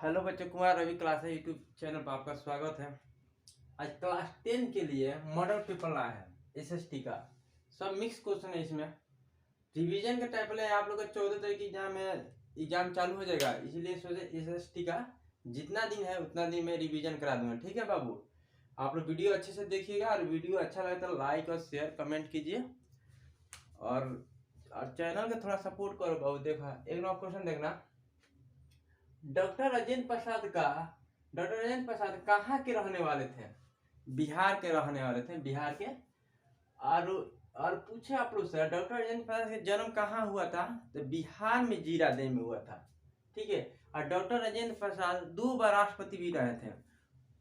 Hello बच्चों, Kumar Ravi class है YouTube channel पर आपका स्वागत है। आज क्लास 10 के लिए मॉडल पेपर आया है एसएसटी का। सब मिक्स क्वेश्चन है इसमें। रिवीजन का टाइप है। आप लोग का 14 तारीख की एग्जाम चालू हो जाएगा, इसलिए सोचे एसएसटी का जितना दिन है उतना दिन में रिवीजन करा दूंगा। ठीक है बाबू, आप लोग वीडियो अच्छे से देखिएगा और वीडियो अच्छा लगे तो लाइक और शेयर कमेंट कीजिए और चैनल का थोड़ा सपोर्ट करो बाबू। देखा एक नंबर क्वेश्चन देखना। डॉक्टर राजेंद्र प्रसाद कहाँ के रहने वाले थे? बिहार के रहने वाले थे, बिहार के। और पूछे आप लोग से, डॉक्टर राजेंद्र प्रसाद का जन्म कहाँ हुआ था? तो बिहार में जीरादेई में हुआ था। ठीक है। और डॉक्टर राजेंद्र प्रसाद 2 बार राष्ट्रपति भी रहे थे।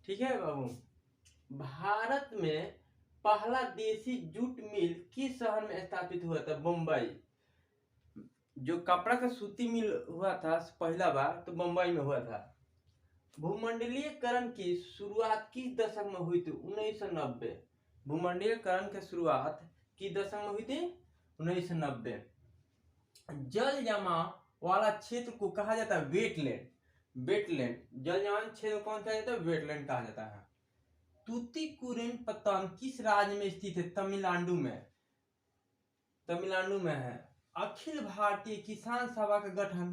ठीक है बाबू। भारत में पहला देसी जूट मिल किस शहर में स्थापित हुआ था? मुंबई। जो कपड़ा का सूती मिल हुआ था पहला बार तो मुंबई में हुआ था। भूमंडलीयकरण की शुरुआत किस दशक में हुई थी? 1990। भूमंडलीयकरण की शुरुआत किस दशक में हुई थी? 1990। जल जमाव वाला क्षेत्र को कहा जाता है वेटलैंड। वेटलैंड जल जमाव क्षेत्र कौन कहा जाता है? वेटलैंड कहा जाता है। तूतीकोरिन पत्तन किस राज्य में स्थित है? तमिलनाडु में। तमिलनाडु में है। अखिल भारतीय किसान सभा का गठन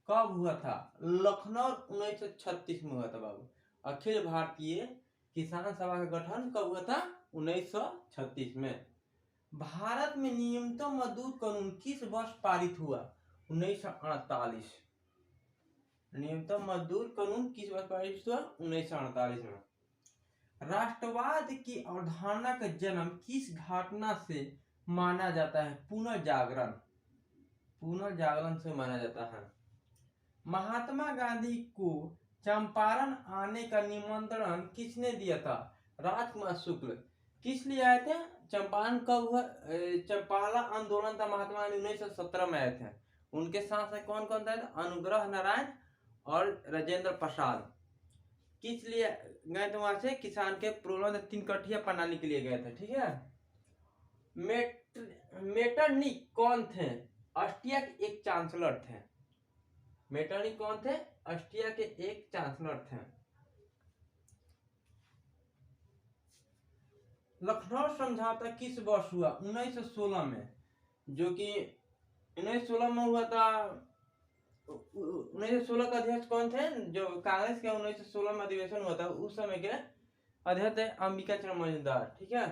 कब हुआ था? लखनऊ 1936 में हुआ था बाबू। अखिल भारतीय किसान सभा का गठन कब हुआ था? 1936 में। भारत में न्यूनतम मजदूर कानून किस वर्ष पारित हुआ? 1948। न्यूनतम मजदूर कानून किस वर्ष पारित हुआ? 1948 में। राष्ट्रवाद की अवधारणा का जन्म किस घटना से माना जाता है? पुनर्जागरण। पुनर्जागरण से माना जाता है। महात्मा गांधी को चंपारण आने का निमंत्रण किसने दिया था? राजकुमार शुक्ल। किस लिए आए थे? चंपारण कब हुआ? पहला आंदोलन था महात्मा गांधी 1917 में आए थे। उनके साथ कौन कौन था? अनुग्रह नारायण और राजेंद्र प्रसाद। किस लिए गए थे वहां से? किसान के प्रॉब्लम 3 कठिया प्रणाली के लिए गए थे। ठीक है। मेटरनिक कौन थे? ऑस्ट्रिया के एक चांसलर थे। मेटरनिक कौन थे? ऑस्ट्रिया के एक चांसलर थे। लखनऊ समझौता किस वर्ष हुआ? 1916 में। जो कि 1916 में हुआ था। 1916 का अध्यक्ष कौन थे? जो कांग्रेस के 1916 में अधिवेशन हुआ था उस समय के अध्यक्ष थे अंबिका चरण मजूमदार। ठीक है।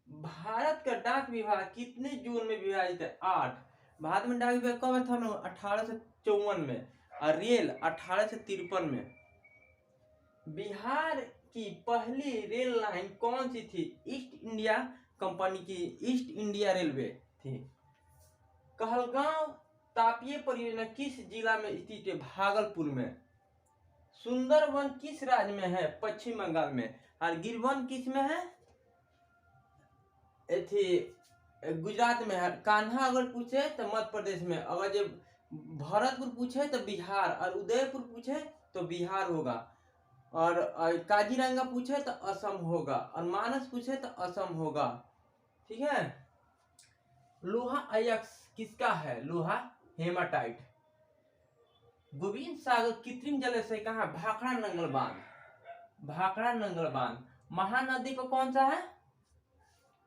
भारत का डाक विभाग कितने जोन में विभाजित है? 8। भारत में डाक विभाग कब था? 1854 में। और रेल 1853 में। बिहार की पहली रेल लाइन कौन सी थी? ईस्ट इंडिया कंपनी की ईस्ट इंडिया रेलवे थी। कहलगांव तापीय परियोजना किस जिला में स्थित है? भागलपुर में। सुंदरवन किस राज्य में है? पश्चिम बंगाल में। और गिरवन किस में है? गुजरात में है। कान्हा अगर पूछे तो मध्य प्रदेश में। अगर जब भरतपुर पूछे तो बिहार, और उदयपुर पूछे तो बिहार होगा। और काजीरंगा पूछे तो असम होगा, और मानस पूछे तो असम होगा। ठीक है। लोहा अयस्क किसका है? लोहा हेमाटाइट। गोविंद सागर कृत्रिम जलाशय कहाँ? भाखड़ा नंगल बांध। भाखड़ा नंगल बांध। महानदी पर कौन सा है?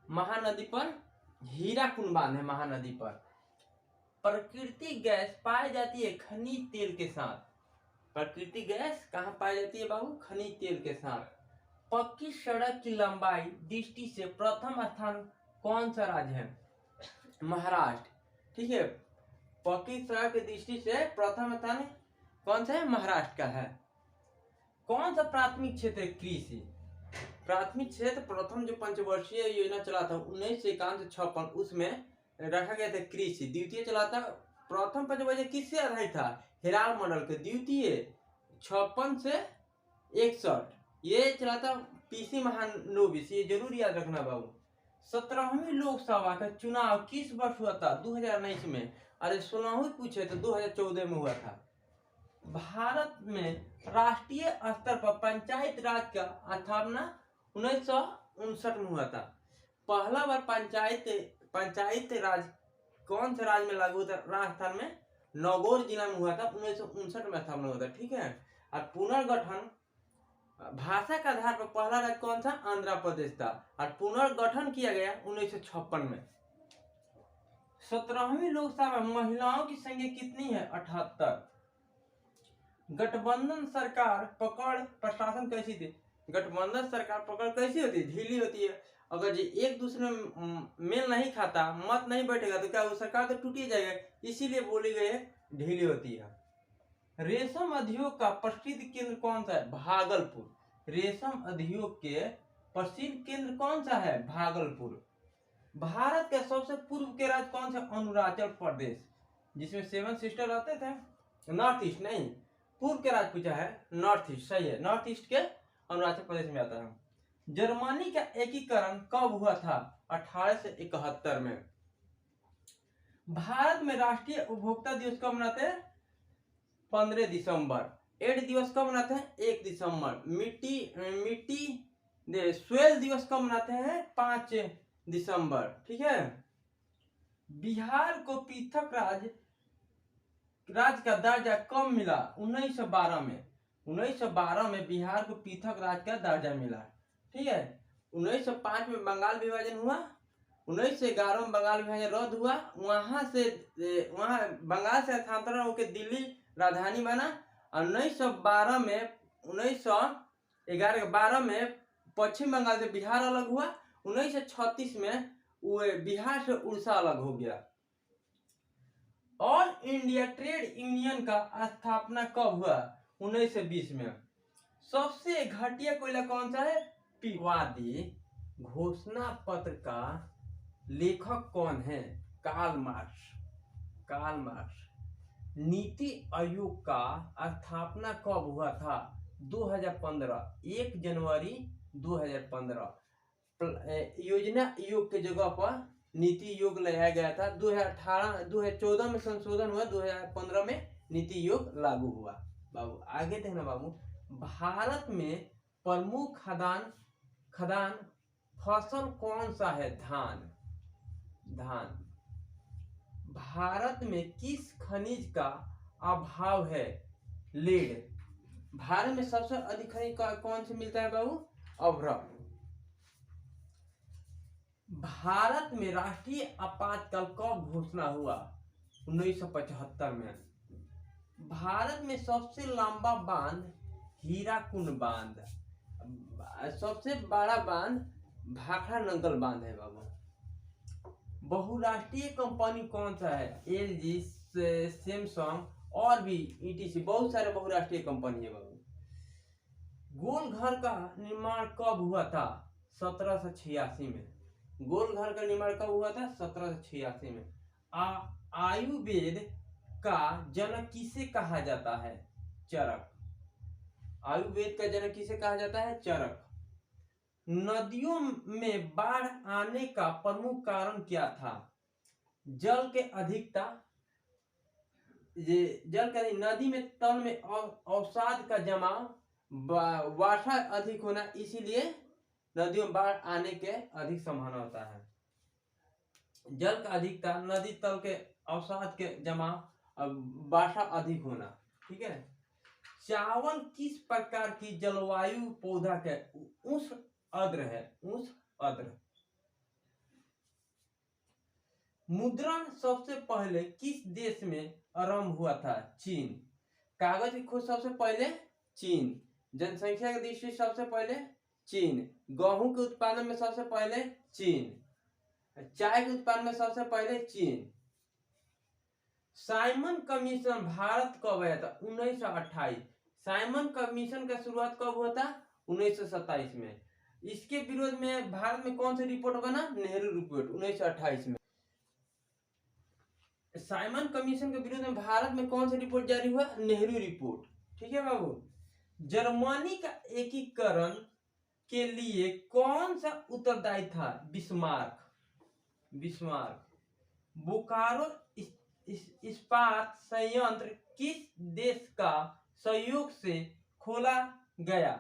महानदी पर हीराकुंड बांध है। महानदी पर। प्राकृतिक गैस पाई जाती है खनिज तेल के साथ। प्राकृतिक गैस कहाँ पाई जाती है बाबू? खनिज तेल के साथ। पक्की सड़क की लंबाई दृष्टि से प्रथम स्थान कौन सा राज्य है? महाराष्ट्र। ठीक है। पक्की सड़क की दृष्टि से प्रथम स्थान कौन सा है? महाराष्ट्र का है। कौन सा प्राथमिक क्षेत्र है? कृषि। प्राथमिक क्षेत्र प्रथम जो पंचवर्षीय योजना चला था 1951 से 56 उसमें रखा गया था कृषि। द्वितीय चला था प्रथम पंचवर्षीय किससे आधारित था? हेराल्ड मॉडल के। द्वितीय 56 से 61 ये चला था पीसी महानोबिस। ये जरूर याद रखना बाबू। 17वीं लोकसभा का चुनाव किस वर्ष हुआ था? 2019 में। अरे 16वीं पूछे तो 2014 में हुआ था। भारत में राष्ट्रीय स्तर पर पंचायत राज का स्थापना 1959 में हुआ था। पहला बार पंचायत राज कौन से राज्य में लागू हुआ था? राजस्थान में नागौर जिला में हुआ था। 1959 में स्थापना हुआ था। ठीक है। और पुनर्गठन भाषा के आधार पर पहला राज्य कौन सा? आंध्र प्रदेश था। और पुनर्गठन किया गया 1956 में। 17वीं लोकसभा में महिलाओं की संख्या कितनी है? 78। गठबंधन सरकार पकड़ प्रशासन कैसी थी? गठबंधन सरकार पकड़ कैसी होती है? ढीली होती है। अगर ये एक दूसरे में मेल नहीं खाता, मत नहीं बैठेगा, तो क्या वो सरकार तो टूट ही जाएगा। इसीलिए बोली गई है ढीली होती है। रेशम उद्योग का प्रसिद्ध केंद्र कौन सा है? भागलपुर। रेशम उद्योग के प्रसिद्ध केंद्र कौन सा है? भागलपुर। भारत के सबसे पूर्व के राज्य कौन सा? अरुणाचल प्रदेश, जिसमें 7 सिस्टर रहते थे। नॉर्थ ईस्ट नहीं, पूर्व के राज्य पूछा है, नॉर्थ ईस्ट सही है। नॉर्थ ईस्ट के अरुणाचल प्रदेश में आता है। जर्मनी का एकीकरण कब हुआ था? 1871 में। भारत में राष्ट्रीय उपभोक्ता दिवस कब मनाते हैं? 15 दिसंबर। एड्स दिवस कब मनाते हैं? 1 दिसंबर। मिट्टी सोयल दिवस कब मनाते हैं? 5 दिसंबर। ठीक है। बिहार को पृथक राज्य का दर्जा कब मिला? 1912 में। 1912 में बिहार को पृथक राज्य का दर्जा मिला। ठीक है। 1905 में बंगाल विभाजन हुआ। 1911 में बंगाल विभाजन रद्द हुआ। वहां बंगाल से स्थानांतरण होकर दिल्ली राजधानी बना। और 1912 में पश्चिम बंगाल से बिहार अलग हुआ। 1936 में बिहार से उड़ीसा अलग हो गया। ऑल इंडिया ट्रेड यूनियन का स्थापना कब हुआ? 1920 में। सबसे घटिया कोयला कौन सा है? वादी घोषणा पत्र का लेखक कौन है? Karl Marx. नीति आयोग का स्थापना कब हुआ था? 2015, 1 जनवरी 2015। योजना आयोग के जगह पर नीति आयोग लगाया गया था। 2014 में संशोधन हुआ, 2015 में नीति आयोग लागू हुआ। बाबू आगे देखना बाबू। भारत में प्रमुख खदान फसल कौन सा है? धान। भारत में किस खनिज का अभाव है? लेड। भारत में सबसे अधिक खनिज कौन से मिलता है बाबू? अभ्रक। भारत में राष्ट्रीय आपातकाल कब घोषणा हुआ? 1975 में। भारत में सबसे लंबा बांध हीराकुंड बांध। सबसे बड़ा बांध भाखड़ा नंगल बांध है बाबू। बहुराष्ट्रीय कंपनी कौन सा है? एलजी, सैमसंग और भी ईटीसी बहुत सारे बहुराष्ट्रीय कंपनी है बाबू। गोल घर का निर्माण कब हुआ था? 1786 में। गोल घर का निर्माण कब हुआ था? 1786 में। आयुर्वेद का जनक किसे कहा जाता है? चरक। आयुर्वेद का जनक किसे कहा जाता है? चरक। नदियों में बाढ़ आने का प्रमुख कारण क्या था? जल के अधिकता। नदी में तल में अवसाद का जमाव, वर्षा अधिक होना, इसीलिए नदियों में बाढ़ आने के अधिक संभावना होता है। जल का अधिकता, नदी तल के अवसाद के जमाव, वर्षा अधिक होना। ठीक है। चावल किस प्रकार की जलवायु पौधा के? उष्ण आर्द्र है। मुद्रण सबसे पहले किस देश में आरंभ हुआ था? चीन। कागज की खोज सबसे पहले चीन। जनसंख्या की दृष्टि से सबसे पहले चीन। गेहूं के उत्पादन में सबसे पहले चीन। चाय के उत्पादन में सबसे पहले चीन। साइमन कमीशन भारत कब आया था? 1928। साइमन कमीशन का शुरुआत कब हुआ था? 1927 में। इसके विरोध में भारत में कौन सी रिपोर्ट बना? नेहरू रिपोर्ट, 1928 में। साइमन कमीशन के विरोध में भारत में कौन सी रिपोर्ट जारी हुआ? नेहरू रिपोर्ट। ठीक है बाबू। जर्मनी का एकीकरण के लिए कौन सा उत्तरदायी था? बिस्मार्क। बोकारो इस्पात संयंत्र किस देश का सहयोग से खोला गया?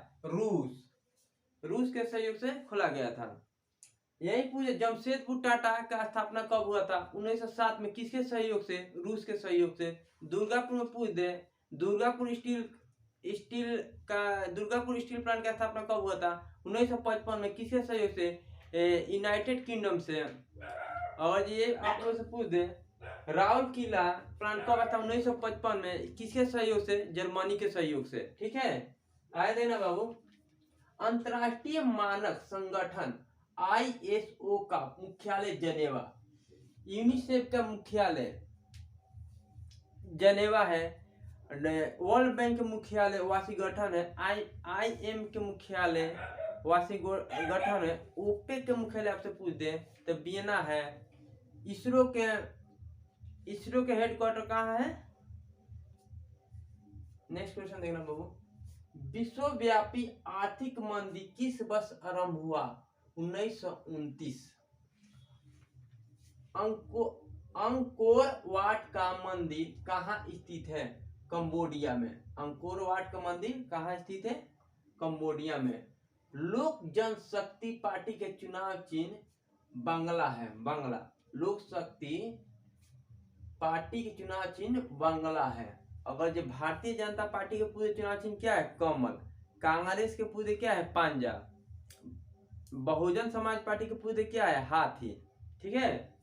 रूस के सहयोग से खोला गया था। यही पूछे जमशेदपुर टाटा का स्थापना कब हुआ था? 1907 में। किसके सहयोग से? रूस के सहयोग से। दुर्गापुर में पूछ दे, दुर्गापुर स्टील स्टील का दुर्गापुर स्टील प्लांट का स्थापना कब हुआ था? 1955 में। किसके सहयोग से? यूनाइटेड किंगडम से। और ये आप लोगों से पूछ दे, राउल किला प्लांट कब था? 1955 में। किसके सहयोग से? जर्मनी के सहयोग से। ठीक है, आए देना बाबू। अंतरराष्ट्रीय मानक संगठन ISO का मुख्यालय जेनेवा। यूनिसेफ का मुख्यालय जेनेवा है। वर्ल्ड बैंक के मुख्यालय वाशिंगटन है। IIM के मुख्यालय वाशिंगटन है। ओपेक के मुख्यालय आपसे पूछ दे तो वियना है। इसरो के हेडक्वार्टर कहाँ है? नेक्स्ट क्वेश्चन देखना बाबू। विश्वव्यापी आर्थिक मंदी किस वर्ष आरंभ हुआ? 1929। अंकोर वाट का मंदिर कहाँ स्थित है? कंबोडिया में। अंकोर वाट का मंदिर कहाँ स्थित है? कंबोडिया में। लोक जनशक्ति पार्टी के चुनाव चिन्ह बंगला है। बंगला। लोक शक्ति पार्टी के चुनाव चिन्ह बंगला है। अगर जो भारतीय जनता पार्टी के पूरे चुनाव चिन्ह क्या है? कमल। कांग्रेस के पूरे क्या है? पांजा। बहुजन समाज पार्टी के पूरे क्या है? हाथी। ठीक है।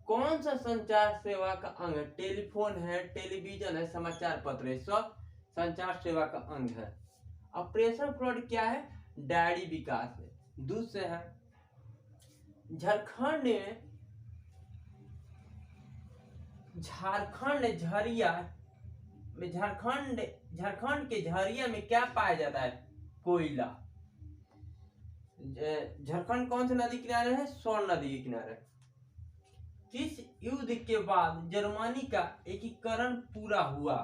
कौन सा संचार सेवा का अंग है? टेलीफोन है, टेलीविजन है, समाचार पत्र है, सब संचार सेवा का अंग है। ऑपरेशन फ्लड क्या है? डायरी विकास है। दूध से है। झारखंड के झरिया में क्या पाया जाता है? कोयला। झारखंड कौन से नदी किनारे है? स्वर्ण नदी के किनारे। किस युद्ध के बाद जर्मनी का एकीकरण पूरा हुआ?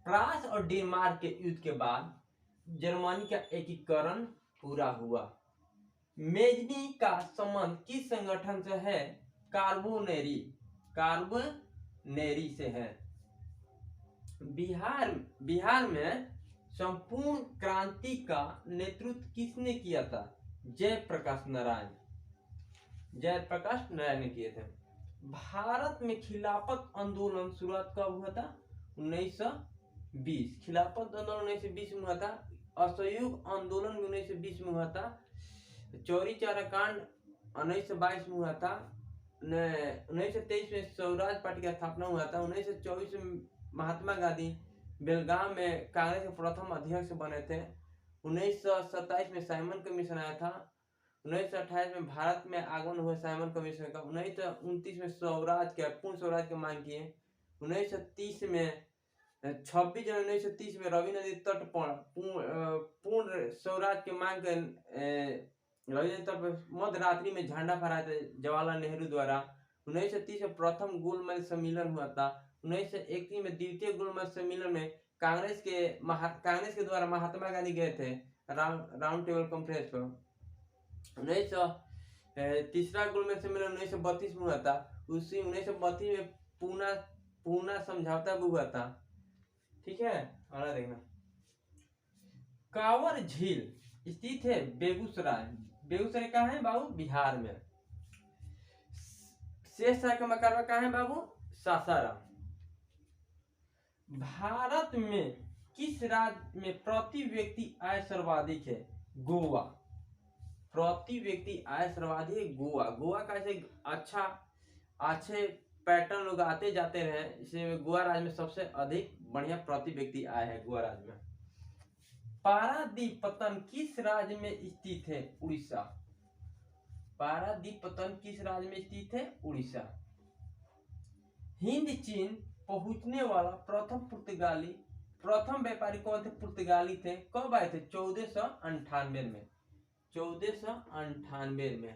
फ्रांस और डेनमार्क के युद्ध के बाद जर्मनी का एकीकरण पूरा हुआ। मेजनी का संबंध किस संगठन से है? कार्बोनेरी से है। बिहार में संपूर्ण क्रांति का नेतृत्व किसने किया था? जयप्रकाश नारायण ने किए थे। भारत में खिलाफत आंदोलन शुरुआत कब हुआ था? 1920। खिलाफत आंदोलन 1920 में हुआ था। असहयोग आंदोलन 1920 में हुआ था। चौरी चौरा कांड 1922 में हुआ था। 1923 में स्वराज पार्टी का स्थापना हुआ था। 1924 में महात्मा गांधी बेलगाम में कांग्रेस के प्रथम अध्यक्ष बने थे। 1927 में साइमन कमीशन आया था। 1928 में भारत में आगमन हुआ साइमन कमीशन का। 1929 में पूर्ण स्वराज की मांग किए। 1930 में 26 जनवरी 1930 में रवि नदी तट पर पूर्ण स्वराज की मांग कर रवि नदी तट पर मध्य रात्रि में झंडा फहराया था जवाहरलाल नेहरू द्वारा। 1930 में प्रथम गोलमेज सम्मेलन हुआ था। 1931 में द्वितीय गोलमेज सम्मेलन में कांग्रेस के द्वारा महात्मा गांधी गए थे राउंड टेबल कॉन्फ्रेंस पर। तीसरा गोलमेज सम्मेलन 1932 में हुआ था। उसी 1932 में पूना समझौता भी हुआ था। ठीक है, अगला देखना। कांवर झील स्थित है बेगूसराय। बेगूसराय कहाँ है बाबू? बिहार में। शेषशाही का मकबरा कहाँ है बाबू? सासाराम। भारत में किस राज्य में प्रति व्यक्ति आय सर्वाधिक है? गोवा। प्रति व्यक्ति आय सर्वाधिक है गोवा। गोवा का ऐसे अच्छे पैटर्न लोग आते जाते रहे, इसे गोवा राज्य में सबसे अधिक बढ़िया प्रति व्यक्ति आय है गोवा राज्य में। पारादीपतन किस राज्य में स्थित है? उड़ीसा। पारादीपतन किस राज्य में स्थित है? उड़ीसा। हिंद चीन पहुंचने वाला प्रथम व्यापारी कौन थे? पुर्तगाली थे। कब आए थे? 1498 में। 1498 में।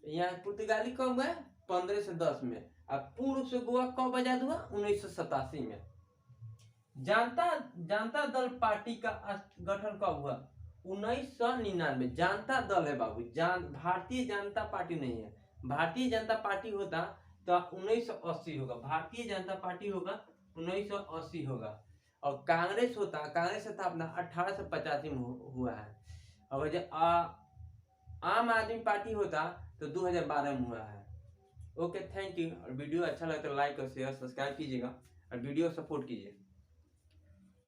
यहाँ पुर्तगाली कब गए? 1510 में। अब पूर्ण से गोवा कब आजाद हुआ? 1987 में। जनता दल पार्टी का गठन कब हुआ? 1999। जनता दल है बाबू, भारतीय जनता पार्टी नहीं है। भारतीय जनता पार्टी होता तो 1980 होगा। भारतीय जनता पार्टी होगा 1980 होगा। और कांग्रेस होता, कांग्रेस स्थापना 1885 में हुआ है। और जो आम आदमी पार्टी होता तो 2012 में हुआ है। Okay, thank you. और वीडियो अच्छा लगे तो लाइक और शेयर सब्सक्राइब कीजिएगा और वीडियो सपोर्ट कीजिए।